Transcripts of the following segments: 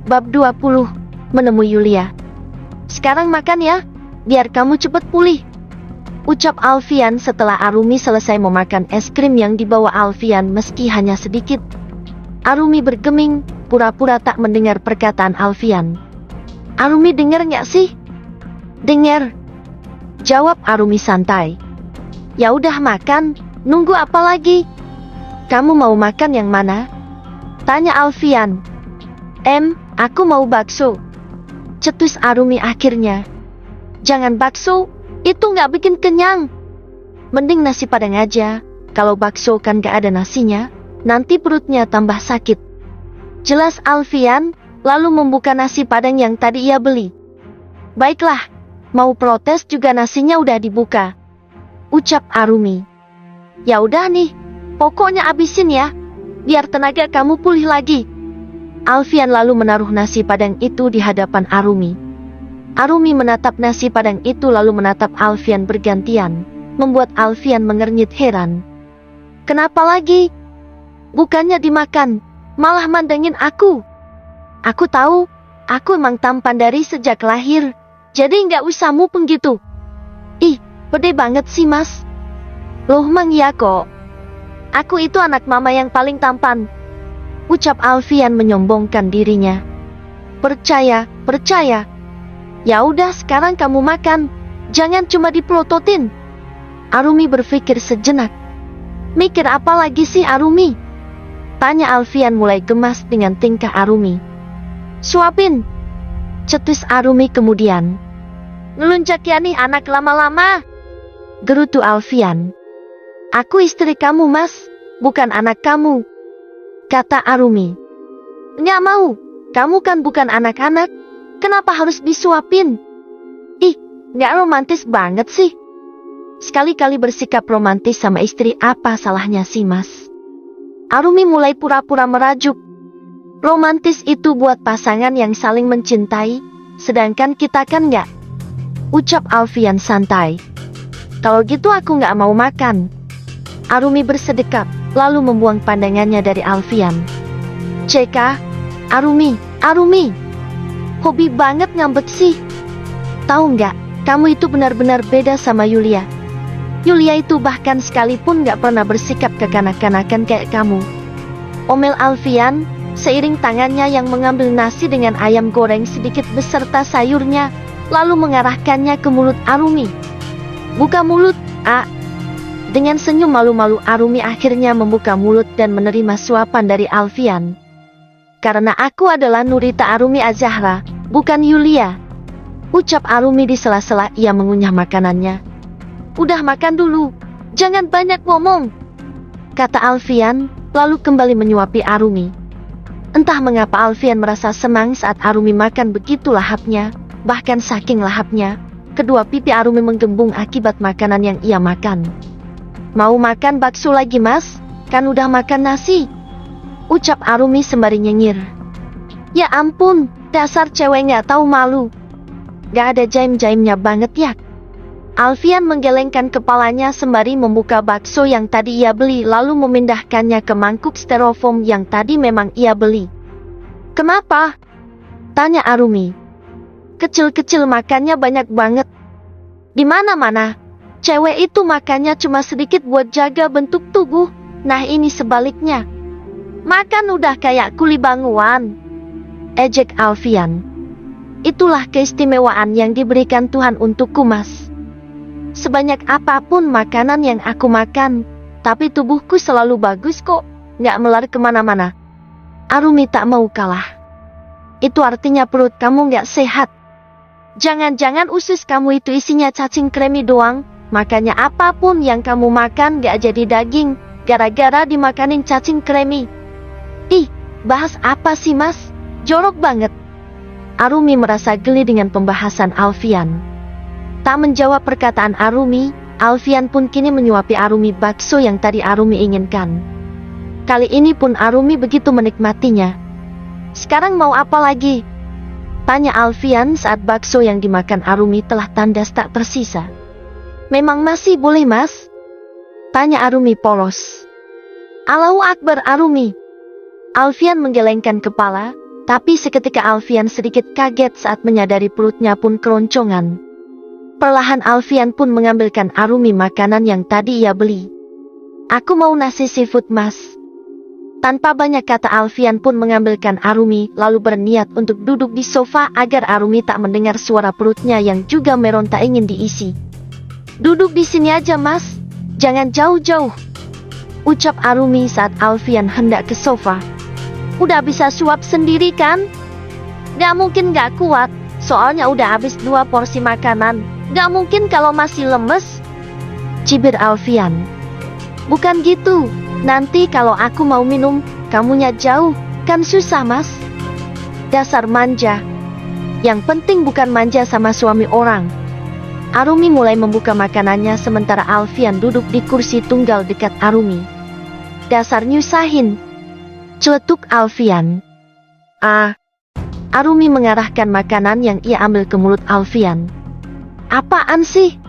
Bab 20, Menemui Yulia. Sekarang makan ya, biar kamu cepat pulih, ucap Alfian setelah Arumi selesai memakan es krim yang dibawa Alfian meski hanya sedikit. Arumi bergeming, pura-pura tak mendengar perkataan Alfian. Arumi dengar nggak sih? Dengar, jawab Arumi santai. Ya udah makan, nunggu apa lagi? Kamu mau makan yang mana? Tanya Alfian. Aku mau bakso, cetus Arumi akhirnya. Jangan bakso, itu nggak bikin kenyang. Mending nasi padang aja, kalau bakso kan gak ada nasinya, nanti perutnya tambah sakit. Jelas Alfian, lalu membuka nasi padang yang tadi ia beli. Baiklah, mau protes juga nasinya udah dibuka, ucap Arumi. Ya udah nih, pokoknya abisin ya, biar tenaga kamu pulih lagi. Alfian lalu menaruh nasi padang itu di hadapan Arumi. Arumi menatap nasi padang itu lalu menatap Alfian bergantian, membuat Alfian mengernyit heran. Kenapa lagi? Bukannya dimakan, malah mandangin aku. Aku tahu, aku emang tampan dari sejak lahir, jadi nggak usah mupeng gitu. Ih, pede banget sih mas. Loh mang ya kok. Aku itu anak mama yang paling tampan, ucap Alfian menyombongkan dirinya. Percaya. Ya udah sekarang kamu makan, jangan cuma dipelototin. Arumi berpikir sejenak. Mikir apa lagi sih Arumi? Tanya Alfian mulai gemas dengan tingkah Arumi. Suapin, cetus Arumi kemudian. Ngelunjak ya nih anak lama-lama, gerutu Alfian. Aku istri kamu mas, bukan anak kamu, kata Arumi. Nggak mau, kamu kan bukan anak-anak, kenapa harus disuapin? Ih, nggak romantis banget sih. Sekali-kali bersikap romantis sama istri, apa salahnya sih mas? Arumi mulai pura-pura merajuk. Romantis itu buat pasangan yang saling mencintai, sedangkan kita kan nggak, ucap Alfian santai. Kalau gitu aku nggak mau makan. Arumi bersedekap, lalu membuang pandangannya dari Alfian. Ceka, Arumi, hobi banget ngambek sih. Tahu nggak, kamu itu benar-benar beda sama Yulia. Yulia itu bahkan sekalipun nggak pernah bersikap kekanak-kanakan kayak kamu, omel Alfian, seiring tangannya yang mengambil nasi dengan ayam goreng sedikit beserta sayurnya, lalu mengarahkannya ke mulut Arumi. Buka mulut, Dengan senyum malu-malu Arumi akhirnya membuka mulut dan menerima suapan dari Alfian. Karena aku adalah Nurita Arumi Azahra, bukan Yulia, ucap Arumi di sela-sela ia mengunyah makanannya. Udah makan dulu, jangan banyak ngomong, kata Alfian, lalu kembali menyuapi Arumi. Entah mengapa Alfian merasa senang saat Arumi makan begitu lahapnya, bahkan saking lahapnya, kedua pipi Arumi menggembung akibat makanan yang ia makan. Mau makan bakso lagi mas? Kan udah makan nasi, ucap Arumi sembari nyengir. Ya ampun, dasar cewek nggak tahu malu. Gak ada jaim-jaimnya banget ya. Alfian menggelengkan kepalanya sembari membuka bakso yang tadi ia beli lalu memindahkannya ke mangkuk styrofoam yang tadi memang ia beli. Kenapa? Tanya Arumi. Kecil-kecil makannya banyak banget. Di mana-mana, cewek itu makannya cuma sedikit buat jaga bentuk tubuh. Nah ini sebaliknya, makan udah kayak kuli bangunan, ejek Alfian. Itulah keistimewaan yang diberikan Tuhan untukku mas. Sebanyak apapun makanan yang aku makan, tapi tubuhku selalu bagus kok, nggak melar kemana-mana. Arumi tak mau kalah. Itu artinya perut kamu nggak sehat. Jangan-jangan usus kamu itu isinya cacing kremi doang, makanya apapun yang kamu makan nggak jadi daging, gara-gara dimakanin cacing kremi. Ih, bahas apa sih mas? Jorok banget. Arumi merasa geli dengan pembahasan Alfian. Tak menjawab perkataan Arumi, Alfian pun kini menyuapi Arumi bakso yang tadi Arumi inginkan. Kali ini pun Arumi begitu menikmatinya. Sekarang mau apa lagi? Tanya Alfian saat bakso yang dimakan Arumi telah tandas tak tersisa. Memang masih boleh mas? Tanya Arumi polos. Allahu Akbar Arumi. Alfian menggelengkan kepala, Tapi seketika Alfian sedikit kaget saat menyadari perutnya pun keroncongan. Perlahan Alfian pun mengambilkan Arumi makanan yang tadi ia beli. Aku mau nasi seafood mas. Tanpa banyak kata Alfian pun mengambilkan Arumi lalu berniat untuk duduk di sofa agar Arumi tak mendengar suara perutnya yang juga meronta ingin diisi. Duduk di sini aja mas, jangan jauh-jauh, ucap Arumi saat Alfian hendak ke sofa. Udah bisa suap sendiri kan? Gak mungkin gak kuat, soalnya udah habis 2 porsi makanan. Gak mungkin kalau masih lemes, cibir Alfian. Bukan gitu, nanti kalau aku mau minum, kamunya jauh, kan susah mas. Dasar manja. Yang penting bukan manja sama suami orang. Arumi mulai membuka makanannya sementara Alfian duduk di kursi tunggal dekat Arumi. Dasar nyusahin, celetuk Alfian. Arumi mengarahkan makanan yang ia ambil ke mulut Alfian. Apaan sih?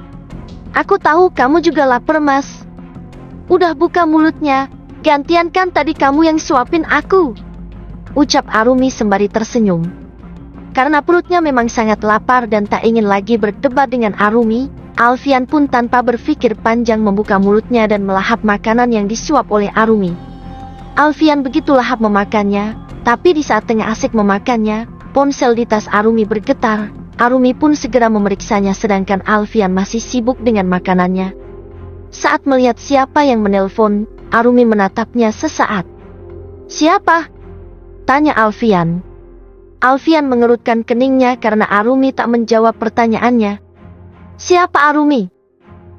Aku tahu kamu juga lapar mas. Udah buka mulutnya, gantian kan tadi kamu yang suapin aku, ucap Arumi sembari tersenyum. Karena perutnya memang sangat lapar dan tak ingin lagi berdebat dengan Arumi, Alfian pun tanpa berpikir panjang membuka mulutnya dan melahap makanan yang disuap oleh Arumi. Alfian begitu lahap memakannya, tapi di saat tengah asik memakannya, ponsel di tas Arumi bergetar. Arumi pun segera memeriksanya sedangkan Alfian masih sibuk dengan makanannya. Saat melihat siapa yang menelpon, Arumi menatapnya sesaat. Siapa? Tanya Alfian. Alfian mengerutkan keningnya karena Arumi tak menjawab pertanyaannya. Siapa Arumi?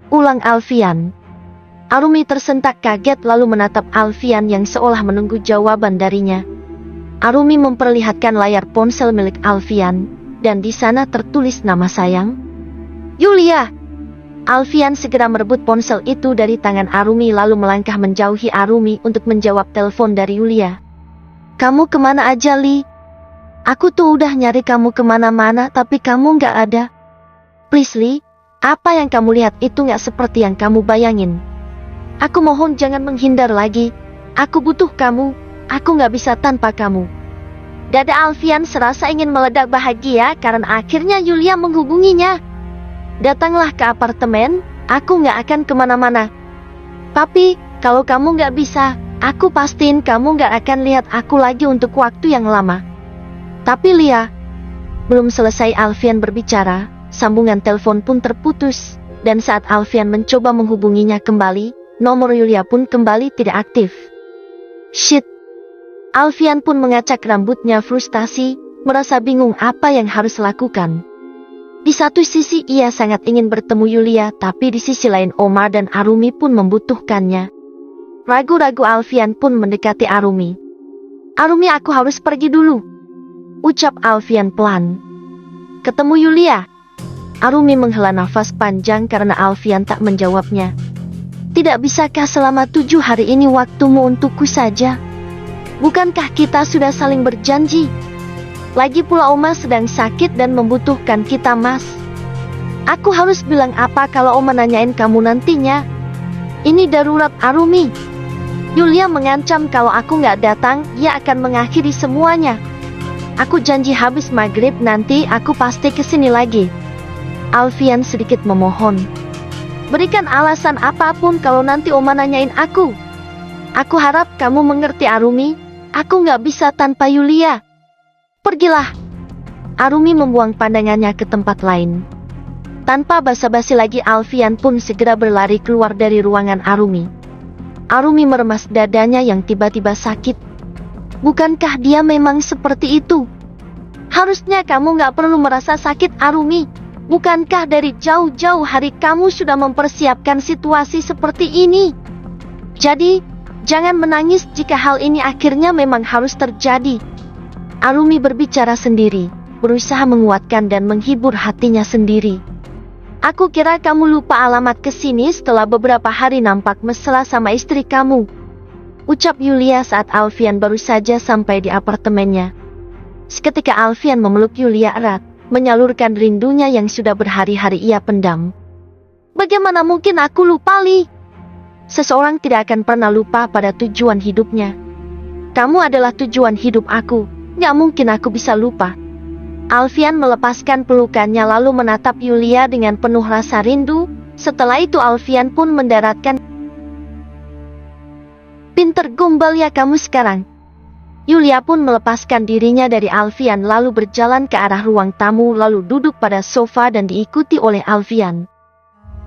Ulang Alfian. Arumi tersentak kaget lalu menatap Alfian yang seolah menunggu jawaban darinya. Arumi memperlihatkan layar ponsel milik Alfian, dan di sana tertulis nama sayang, Yulia. Alfian segera merebut ponsel itu dari tangan Arumi lalu melangkah menjauhi Arumi untuk menjawab telepon dari Yulia. Kamu kemana aja Li? Aku tuh udah nyari kamu kemana-mana tapi kamu gak ada. Please Li, apa yang kamu lihat itu gak seperti yang kamu bayangin. Aku mohon jangan menghindar lagi. Aku butuh kamu. Aku gak bisa tanpa kamu. Dada Alfian serasa ingin meledak bahagia karena akhirnya Yulia menghubunginya. Datanglah ke apartemen. Aku gak akan kemana-mana. Tapi kalau kamu gak bisa, aku pastiin kamu gak akan lihat aku lagi untuk waktu yang lama. Tapi Lia, belum selesai Alfian berbicara, sambungan telepon pun terputus. Dan saat Alfian mencoba menghubunginya kembali, nomor Yulia pun kembali tidak aktif. Shit. Alfian pun mengacak rambutnya frustasi, merasa bingung apa yang harus lakukan. Di satu sisi ia sangat ingin bertemu Yulia, tapi di sisi lain Omar dan Arumi pun membutuhkannya. Ragu-ragu Alfian pun mendekati Arumi. Arumi, aku harus pergi dulu, ucap Alfian pelan. Ketemu Yulia? Arumi menghela nafas panjang karena Alfian tak menjawabnya. Tidak bisakah selama 7 hari ini waktumu untukku saja? Bukankah kita sudah saling berjanji? Lagi pula Oma sedang sakit dan membutuhkan kita mas. Aku harus bilang apa kalau Oma nanyain kamu nantinya? Ini darurat Arumi. Yulia mengancam kalau aku nggak datang, ia akan mengakhiri semuanya. Aku janji habis maghrib nanti aku pasti kesini lagi. Alfian sedikit memohon. Berikan alasan apapun kalau nanti Oma nanyain aku. Aku harap kamu mengerti Arumi. Aku nggak bisa tanpa Yulia. Pergilah. Arumi membuang pandangannya ke tempat lain. Tanpa basa-basi lagi Alfian pun segera berlari keluar dari ruangan Arumi. Arumi meremas dadanya yang tiba-tiba sakit. Bukankah dia memang seperti itu? Harusnya kamu nggak perlu merasa sakit Arumi. Bukankah dari jauh-jauh hari kamu sudah mempersiapkan situasi seperti ini? Jadi, jangan menangis jika hal ini akhirnya memang harus terjadi. Arumi berbicara sendiri, berusaha menguatkan dan menghibur hatinya sendiri. Aku kira kamu lupa alamat kesini setelah beberapa hari nampak mesra sama istri kamu, ucap Yulia saat Alfian baru saja sampai di apartemennya. Seketika Alfian memeluk Yulia erat, menyalurkan rindunya yang sudah berhari-hari ia pendam. Bagaimana mungkin aku lupa Li? Seseorang tidak akan pernah lupa pada tujuan hidupnya. Kamu adalah tujuan hidup aku. Gak mungkin aku bisa lupa. Alfian melepaskan pelukannya lalu menatap Yulia dengan penuh rasa rindu. Setelah itu Alfian pun mendaratkan. Pinter gombal ya kamu sekarang. Yulia pun melepaskan dirinya dari Alfian lalu berjalan ke arah ruang tamu lalu duduk pada sofa dan diikuti oleh Alfian.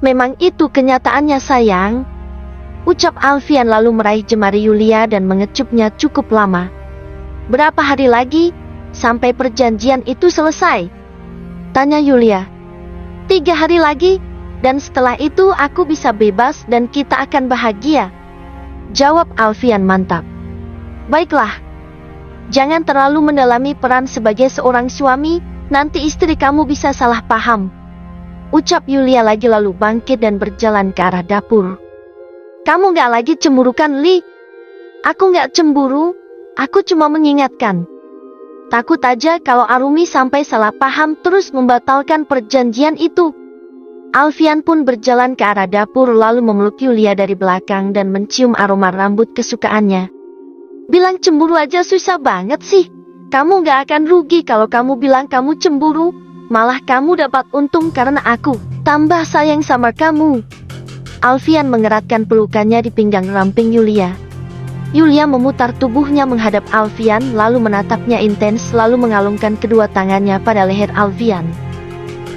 Memang itu kenyataannya sayang. Ucap Alfian lalu meraih jemari Yulia dan mengecupnya cukup lama. Berapa hari lagi sampai perjanjian itu selesai? Tanya Yulia. 3 hari lagi, dan setelah itu aku bisa bebas dan kita akan bahagia. Jawab Alfian mantap. Baiklah. Jangan terlalu mendalami peran sebagai seorang suami, nanti istri kamu bisa salah paham. Ucap Yulia lagi lalu bangkit dan berjalan ke arah dapur. Kamu gak lagi cemburu kan, Li? Aku gak cemburu, aku cuma mengingatkan. Takut aja kalau Arumi sampai salah paham terus membatalkan perjanjian itu. Alfian pun berjalan ke arah dapur lalu memeluk Yulia dari belakang dan mencium aroma rambut kesukaannya. Bilang cemburu aja susah banget sih. Kamu gak akan rugi kalau kamu bilang kamu cemburu. Malah kamu dapat untung karena aku tambah sayang sama kamu. Alfian mengeratkan pelukannya di pinggang ramping Yulia. Yulia memutar tubuhnya menghadap Alfian lalu menatapnya intens lalu mengalungkan kedua tangannya pada leher Alfian.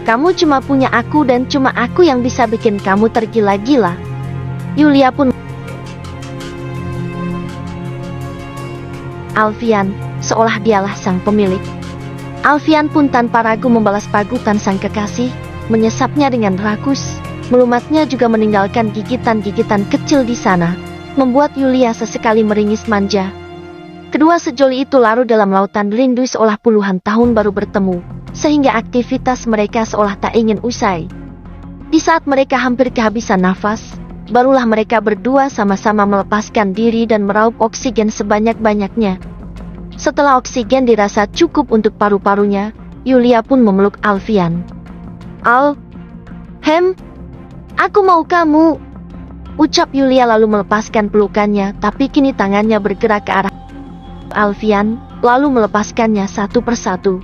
Kamu cuma punya aku dan cuma aku yang bisa bikin kamu tergila-gila. Yulia pun Alfian, seolah dialah sang pemilik. Alfian pun tanpa ragu membalas pagutan sang kekasih, menyesapnya dengan rakus, melumatnya juga meninggalkan gigitan-gigitan kecil di sana, membuat Yulia sesekali meringis manja. Kedua sejoli itu larut dalam lautan rindu seolah puluhan tahun baru bertemu, sehingga aktivitas mereka seolah tak ingin usai. Di saat mereka hampir kehabisan nafas, barulah mereka berdua sama-sama melepaskan diri dan meraup oksigen sebanyak-banyaknya. Setelah oksigen dirasa cukup untuk paru-parunya, Yulia pun memeluk Alfian. Aku mau kamu. Ucap Yulia lalu melepaskan pelukannya, tapi kini tangannya bergerak ke arah Alfian, lalu melepaskannya satu persatu.